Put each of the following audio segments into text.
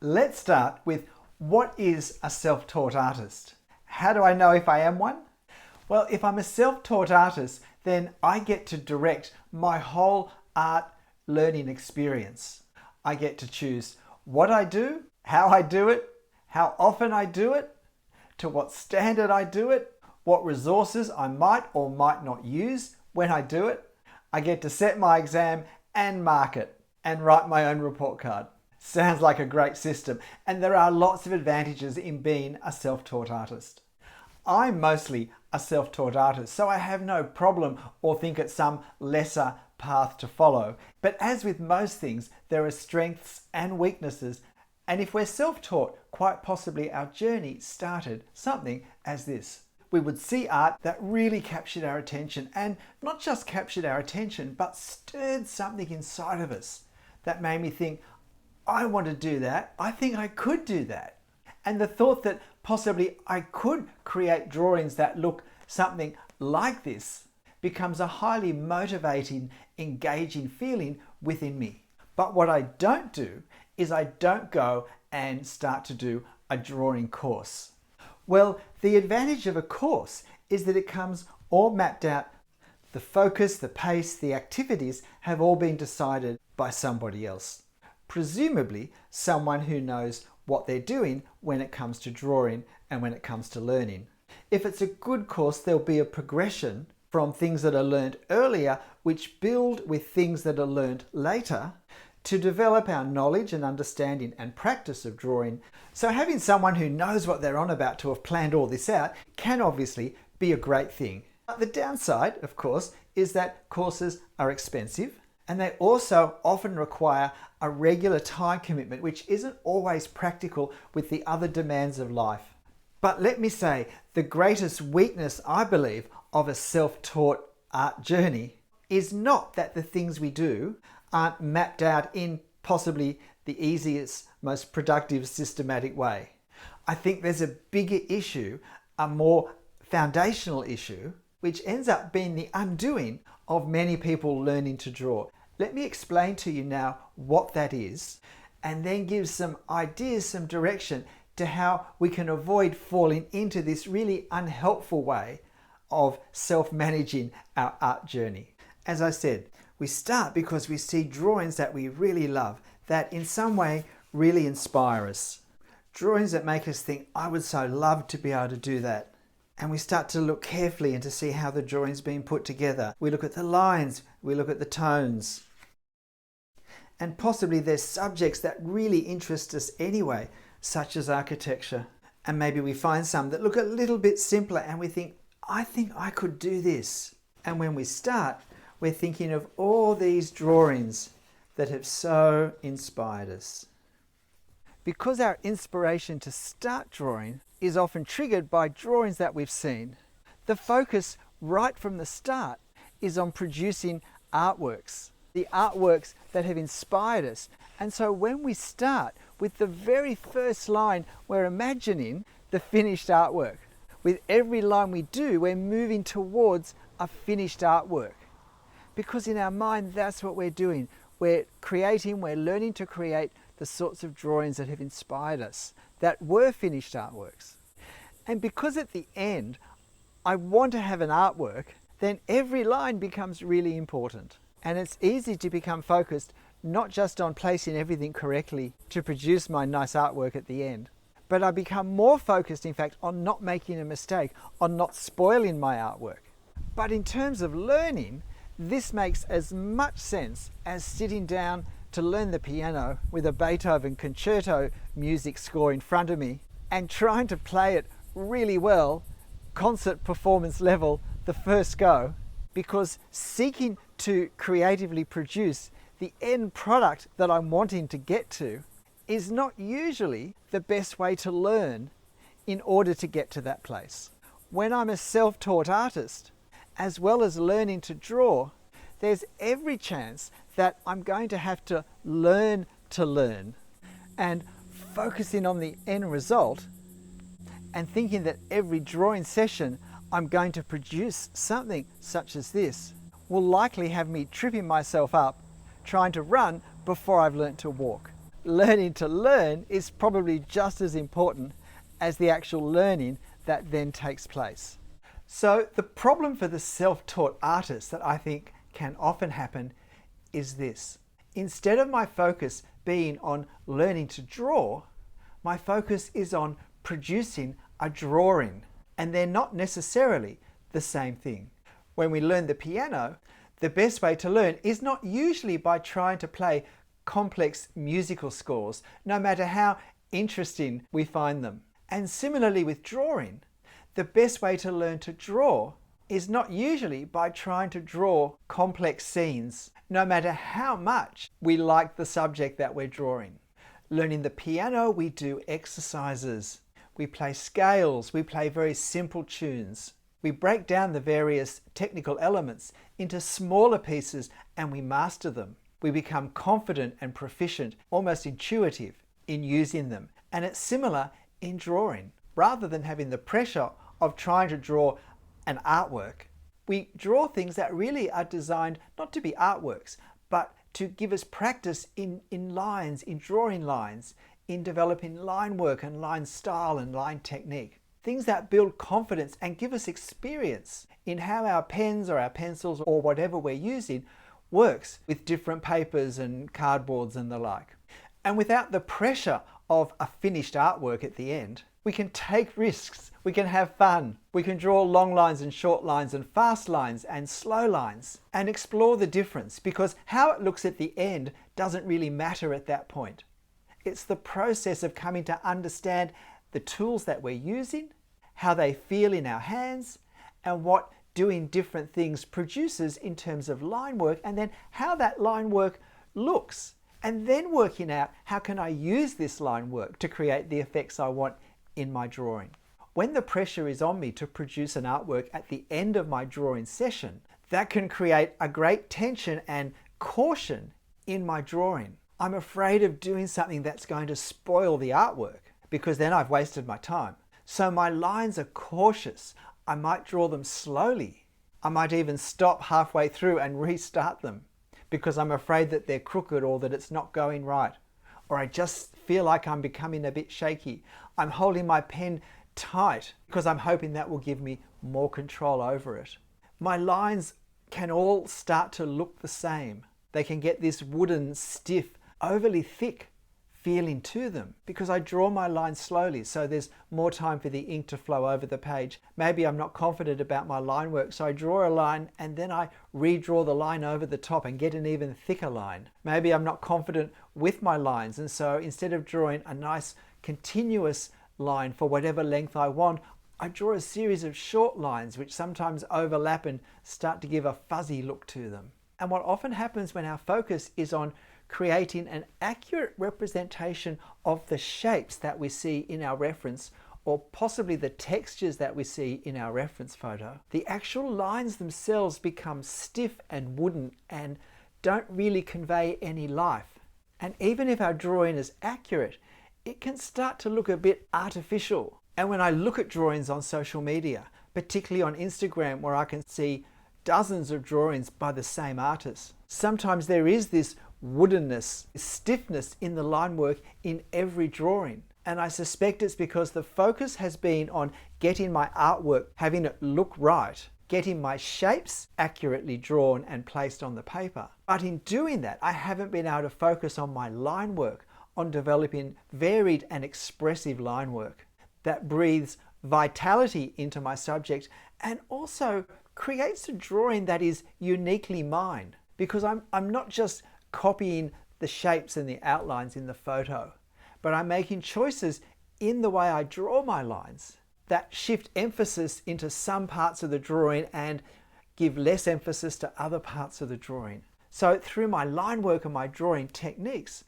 Let's start with what is a self-taught artist? How do I know if I am one? Well, if I'm a self-taught artist, then I get to direct my whole art learning experience. I get to choose what I do, how I do it, how often I do it, to what standard I do it, what resources I might or might not use when I do it. I get to set my exam and mark it and write my own report card. Sounds like a great system, and there are lots of advantages in being a self-taught artist. I'm mostly a self-taught artist, so I have no problem or think it's some lesser path to follow. But as with most things, there are strengths and weaknesses, and if we're self-taught, quite possibly our journey started something as this. We would see art that really captured our attention, and not just captured our attention, but stirred something inside of us that made me think, I want to do that. I think I could do that. And the thought that possibly I could create drawings that look something like this becomes a highly motivating, engaging feeling within me. But what I don't do is I don't go and start to do a drawing course. Well, the advantage of a course is that it comes all mapped out. The focus, the pace, the activities have all been decided by somebody else. Presumably someone who knows what they're doing when it comes to drawing and when it comes to learning. If it's a good course, there'll be a progression from things that are learned earlier, which build with things that are learned later, to develop our knowledge and understanding and practice of drawing. So having someone who knows what they're on about to have planned all this out can obviously be a great thing. But the downside, of course, is that courses are expensive, and they also often require a regular time commitment, which isn't always practical with the other demands of life. But let me say, the greatest weakness, I believe, of a self-taught art journey is not that the things we do aren't mapped out in possibly the easiest, most productive, systematic way. I think there's a bigger issue, a more foundational issue, which ends up being the undoing of many people learning to draw. Let me explain to you now what that is, and then give some ideas, some direction to how we can avoid falling into this really unhelpful way of self-managing our art journey. As I said, we start because we see drawings that we really love, that in some way really inspire us. Drawings that make us think, I would so love to be able to do that. And we start to look carefully and to see how the drawing's been put together. We look at the lines, we look at the tones. And possibly there's subjects that really interest us anyway, such as architecture. And maybe we find some that look a little bit simpler and we think I could do this. And when we start, we're thinking of all these drawings that have so inspired us. Because our inspiration to start drawing is often triggered by drawings that we've seen, the focus right from the start is on producing artworks, the artworks that have inspired us. And so when we start with the very first line, we're imagining the finished artwork. With every line we do, we're moving towards a finished artwork. Because in our mind, that's what we're doing. We're creating, we're learning to create the sorts of drawings that have inspired us, that were finished artworks. And because at the end, I want to have an artwork, then every line becomes really important. And it's easy to become focused not just on placing everything correctly to produce my nice artwork at the end, but I become more focused, in fact, on not making a mistake, on not spoiling my artwork. But in terms of learning, this makes as much sense as sitting down to learn the piano with a Beethoven concerto music score in front of me and trying to play it really well, concert performance level, the first go, because seeking to creatively produce the end product that I'm wanting to get to is not usually the best way to learn in order to get to that place. When I'm a self-taught artist, as well as learning to draw, there's every chance that I'm going to have to learn to learn. And focusing on the end result and thinking that every drawing session I'm going to produce something such as this will likely have me tripping myself up trying to run before I've learnt to walk. learning to learn is probably just as important as the actual learning that then takes place. So the problem for the self-taught artist that I think can often happen is this. Instead of my focus being on learning to draw, my focus is on producing a drawing, and they're not necessarily the same thing. When we learn the piano, the best way to learn is not usually by trying to play complex musical scores, no matter how interesting we find them. And similarly with drawing, the best way to learn to draw is not usually by trying to draw complex scenes, no matter how much we like the subject that we're drawing. Learning the piano, we do exercises, we play scales, we play very simple tunes. We break down the various technical elements into smaller pieces and we master them. We become confident and proficient, almost intuitive in using them. And it's similar in drawing. Rather than having the pressure of trying to draw an artwork, we draw things that really are designed not to be artworks, but to give us practice in lines, in drawing lines, in developing line work and line style and line technique. Things that build confidence and give us experience in how our pens or our pencils or whatever we're using works with different papers and cardboards and the like. And without the pressure of a finished artwork at the end, we can take risks, we can have fun, we can draw long lines and short lines and fast lines and slow lines and explore the difference, because how it looks at the end doesn't really matter at that point. It's the process of coming to understand the tools that we're using, how they feel in our hands, and what doing different things produces in terms of line work, and then how that line work looks, and then working out how can I use this line work to create the effects I want in my drawing. When the pressure is on me to produce an artwork at the end of my drawing session, that can create a great tension and caution in my drawing. I'm afraid of doing something that's going to spoil the artwork, because then I've wasted my time. So my lines are cautious. I might draw them slowly. I might even stop halfway through and restart them because I'm afraid that they're crooked or that it's not going right. Or I just feel like I'm becoming a bit shaky. I'm holding my pen tight because I'm hoping that will give me more control over it. My lines can all start to look the same. They can get this wooden, stiff, overly thick feeling to them because I draw my lines slowly, so there's more time for the ink to flow over the page. Maybe I'm not confident about my line work, so I draw a line and then I redraw the line over the top and get an even thicker line. Maybe I'm not confident with my lines, and so instead of drawing a nice continuous line for whatever length I want, I draw a series of short lines which sometimes overlap and start to give a fuzzy look to them. And what often happens when our focus is on creating an accurate representation of the shapes that we see in our reference, or possibly the textures that we see in our reference photo, the actual lines themselves become stiff and wooden and don't really convey any life. And even if our drawing is accurate, it can start to look a bit artificial. And when I look at drawings on social media, particularly on Instagram, where I can see dozens of drawings by the same artist, sometimes there is this woodenness, stiffness in the line work in every drawing. And I suspect it's because the focus has been on getting my artwork, having it look right, getting my shapes accurately drawn and placed on the paper. But in doing that, I haven't been able to focus on my line work, on developing varied and expressive line work that breathes vitality into my subject and also creates a drawing that is uniquely mine, because I'm not just copying the shapes and the outlines in the photo, but I'm making choices in the way I draw my lines that shift emphasis into some parts of the drawing and give less emphasis to other parts of the drawing. So through my line work and my drawing techniques,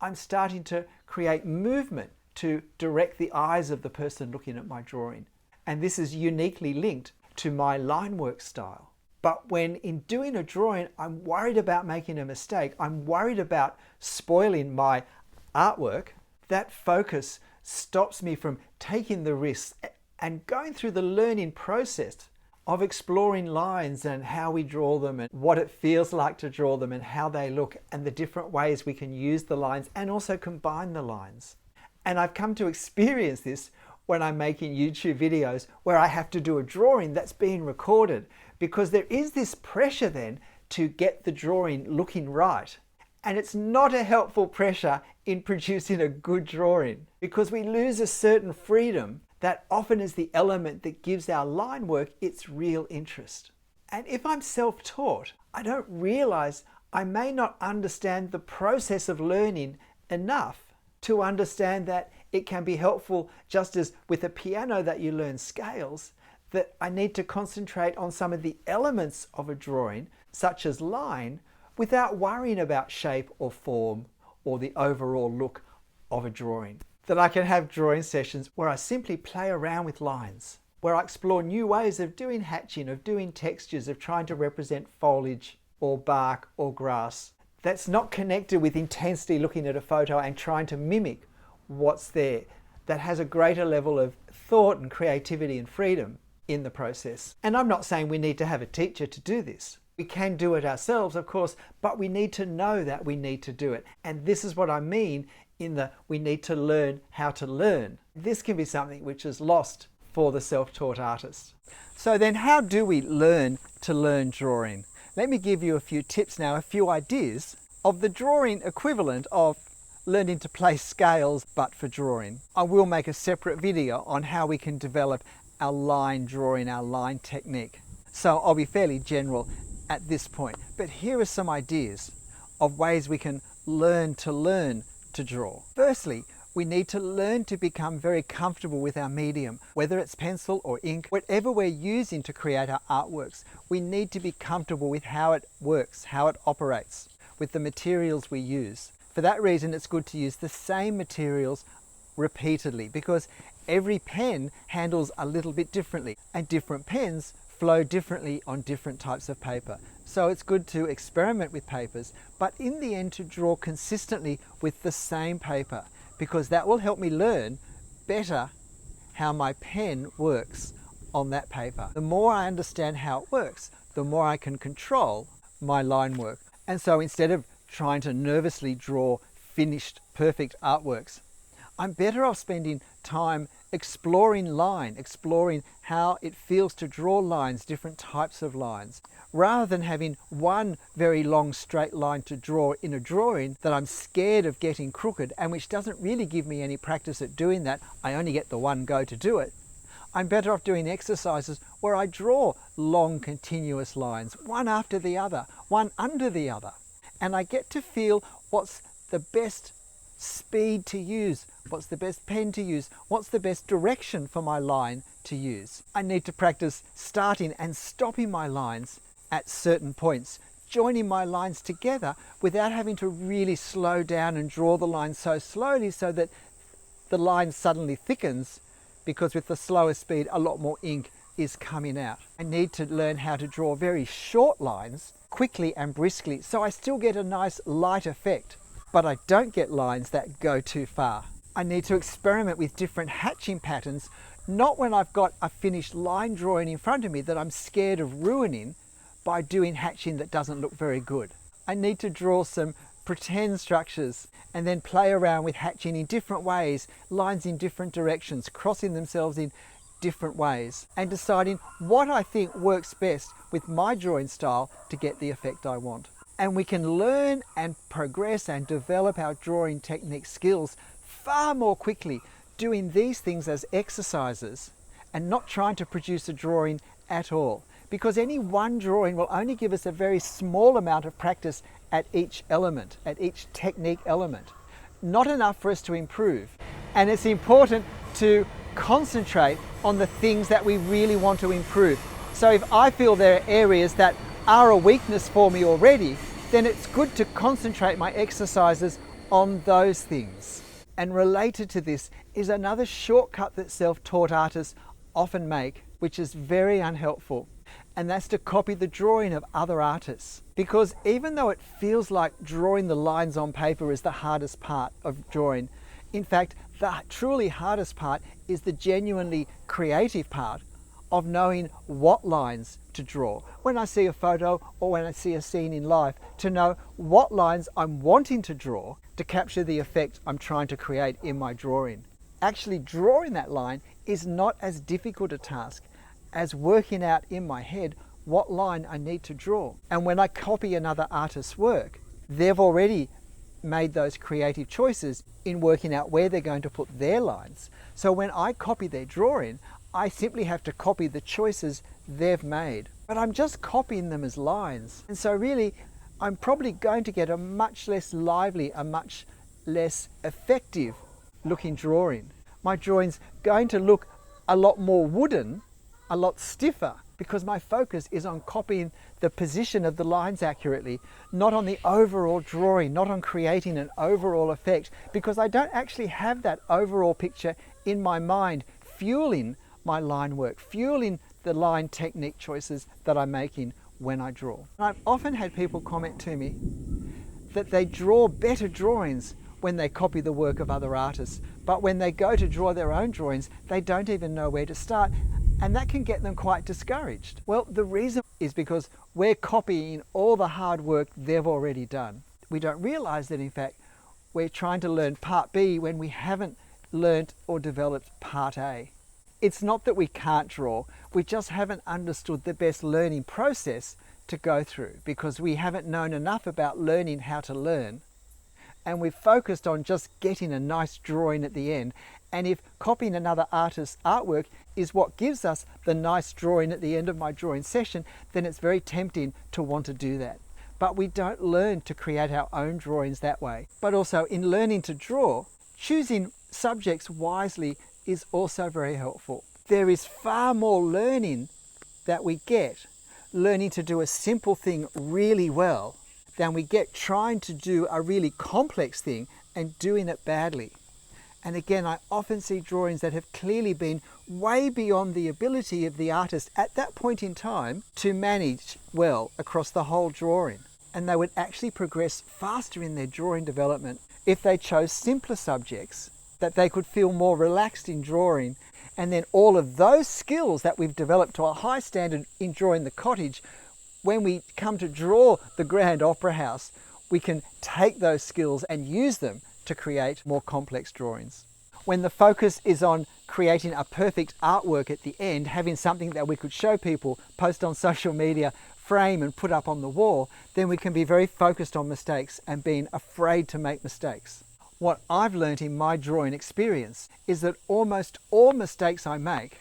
I'm starting to create movement to direct the eyes of the person looking at my drawing. And this is uniquely linked to my line work style. But when in doing a drawing, I'm worried about making a mistake, I'm worried about spoiling my artwork, that focus stops me from taking the risks and going through the learning process of exploring lines and how we draw them and what it feels like to draw them and how they look and the different ways we can use the lines and also combine the lines. And I've come to experience this when I'm making YouTube videos where I have to do a drawing that's being recorded, because there is this pressure then to get the drawing looking right. And it's not a helpful pressure in producing a good drawing, because we lose a certain freedom that often is the element that gives our line work its real interest. And if I'm self-taught, I don't realize I may not understand the process of learning enough to understand that it can be helpful, just as with a piano that you learn scales, that I need to concentrate on some of the elements of a drawing, such as line, without worrying about shape or form or the overall look of a drawing. That I can have drawing sessions where I simply play around with lines, where I explore new ways of doing hatching, of doing textures, of trying to represent foliage or bark or grass. That's not connected with intensely looking at a photo and trying to mimic what's there. That has a greater level of thought and creativity and freedom in the process. And I'm not saying we need to have a teacher to do this. We can do it ourselves, of course, but we need to know that we need to do it. And this is what I mean in the we need to learn how to learn. This can be something which is lost for the self-taught artist. So then how do we learn to learn drawing? Let me give you a few tips now, a few ideas of the drawing equivalent of learning to place scales but for drawing. I will make a separate video on how we can develop our line drawing, our line technique. So I'll be fairly general at this point, but here are some ideas of ways we can learn to draw. Firstly, we need to learn to become very comfortable with our medium, whether it's pencil or ink, whatever we're using to create our artworks. We need to be comfortable with how it works, how it operates, with the materials we use. For that reason, it's good to use the same materials repeatedly, because every pen handles a little bit differently and different pens flow differently on different types of paper. So it's good to experiment with papers, but in the end to draw consistently with the same paper, because that will help me learn better how my pen works on that paper. The more I understand how it works, the more I can control my line work. And so instead of trying to nervously draw finished, perfect artworks, I'm better off spending time exploring line, exploring how it feels to draw lines, different types of lines, rather than having one very long straight line to draw in a drawing that I'm scared of getting crooked and which doesn't really give me any practice at doing that. I only get the one go to do it. I'm better off doing exercises where I draw long continuous lines, one after the other, one under the other, and I get to feel what's the best speed to use, what's the best pen to use, what's the best direction for my line to use. I need to practice starting and stopping my lines at certain points, joining my lines together without having to really slow down and draw the line so slowly so that the line suddenly thickens, because with the slower speed a lot more ink is coming out. I need to learn how to draw very short lines quickly and briskly so I still get a nice light effect, but I don't get lines that go too far. I need to experiment with different hatching patterns, not when I've got a finished line drawing in front of me that I'm scared of ruining by doing hatching that doesn't look very good. I need to draw some pretend structures and then play around with hatching in different ways, lines in different directions, crossing themselves in different ways, and deciding what I think works best with my drawing style to get the effect I want. And we can learn and progress and develop our drawing technique skills far more quickly doing these things as exercises and not trying to produce a drawing at all, because any one drawing will only give us a very small amount of practice at each element, at each technique element. Not enough for us to improve. And it's important to concentrate on the things that we really want to improve. So if I feel there are areas that are a weakness for me already, then it's good to concentrate my exercises on those things. And related to this is another shortcut that self-taught artists often make, which is very unhelpful, and that's to copy the drawing of other artists. Because even though it feels like drawing the lines on paper is the hardest part of drawing, in fact, the truly hardest part is the genuinely creative part of knowing what lines to draw. When I see a photo or when I see a scene in life, to know what lines I'm wanting to draw to capture the effect I'm trying to create in my drawing. Actually drawing that line is not as difficult a task as working out in my head what line I need to draw. And when I copy another artist's work, they've already made those creative choices in working out where they're going to put their lines. So when I copy their drawing, I simply have to copy the choices they've made. But I'm just copying them as lines. And so really, I'm probably going to get a much less lively, a much less effective looking drawing. My drawing's going to look a lot more wooden, a lot stiffer, because my focus is on copying the position of the lines accurately, not on the overall drawing, not on creating an overall effect, because I don't actually have that overall picture in my mind fueling my line work, fueling the line technique choices that I'm making when I draw. And I've often had people comment to me that they draw better drawings when they copy the work of other artists, but when they go to draw their own drawings, they don't even know where to start. And that can get them quite discouraged. Well, the reason is because we're copying all the hard work they've already done. We don't realize that, in fact, we're trying to learn part B when we haven't learnt or developed part A. It's not that we can't draw, we just haven't understood the best learning process to go through, because we haven't known enough about learning how to learn. And we've focused on just getting a nice drawing at the end. And if copying another artist's artwork is what gives us the nice drawing at the end of my drawing session, then it's very tempting to want to do that. But we don't learn to create our own drawings that way. But also in learning to draw, choosing subjects wisely is also very helpful. There is far more learning that we get learning to do a simple thing really well than we get trying to do a really complex thing and doing it badly. And again, I often see drawings that have clearly been way beyond the ability of the artist at that point in time to manage well across the whole drawing. And they would actually progress faster in their drawing development if they chose simpler subjects that they could feel more relaxed in drawing. And then all of those skills that we've developed to a high standard in drawing the cottage, when we come to draw the Grand Opera House, we can take those skills and use them to create more complex drawings. When the focus is on creating a perfect artwork at the end, having something that we could show people, post on social media, frame and put up on the wall, then we can be very focused on mistakes and being afraid to make mistakes. What I've learned in my drawing experience is that almost all mistakes I make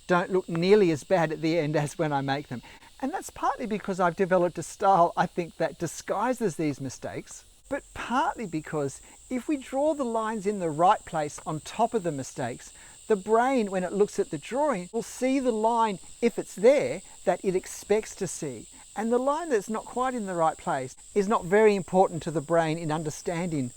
don't look nearly as bad at the end as when I make them. And that's partly because I've developed a style, I think, that disguises these mistakes, but partly because if we draw the lines in the right place on top of the mistakes, the brain, when it looks at the drawing, will see the line, if it's there, that it expects to see. And the line that's not quite in the right place is not very important to the brain in understanding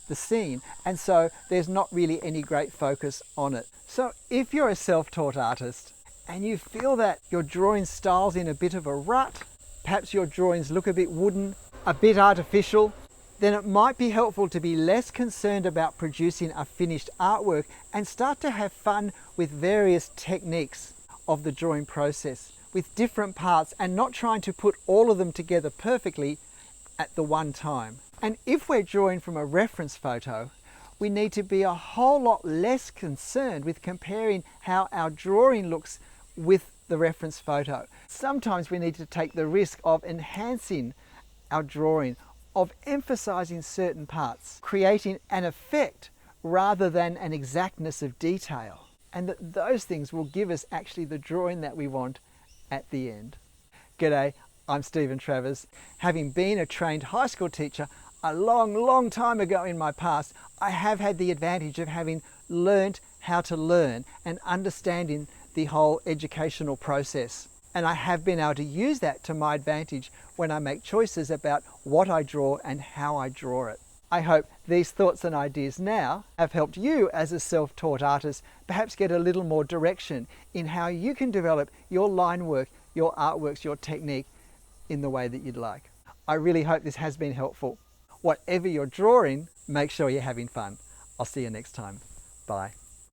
the scene, and so there's not really any great focus on it. So if you're a self-taught artist and you feel that your drawing style's in a bit of a rut, perhaps your drawings look a bit wooden, a bit artificial, then it might be helpful to be less concerned about producing a finished artwork and start to have fun with various techniques of the drawing process, with different parts, and not trying to put all of them together perfectly at the one time. And if we're drawing from a reference photo, we need to be a whole lot less concerned with comparing how our drawing looks with the reference photo. Sometimes we need to take the risk of enhancing our drawing, of emphasizing certain parts, creating an effect rather than an exactness of detail. And that those things will give us actually the drawing that we want at the end. G'day, I'm Travers. Having been a trained high school teacher a long time ago in my past, I have had the advantage of having learnt how to learn and understanding the whole educational process. And I have been able to use that to my advantage when I make choices about what I draw and how I draw it. I hope these thoughts and ideas now have helped you as a self-taught artist perhaps get a little more direction in how you can develop your line work, your artworks, your technique in the way that you'd like. I really hope this has been helpful. Whatever you're drawing, make sure you're having fun. I'll see you next time. Bye.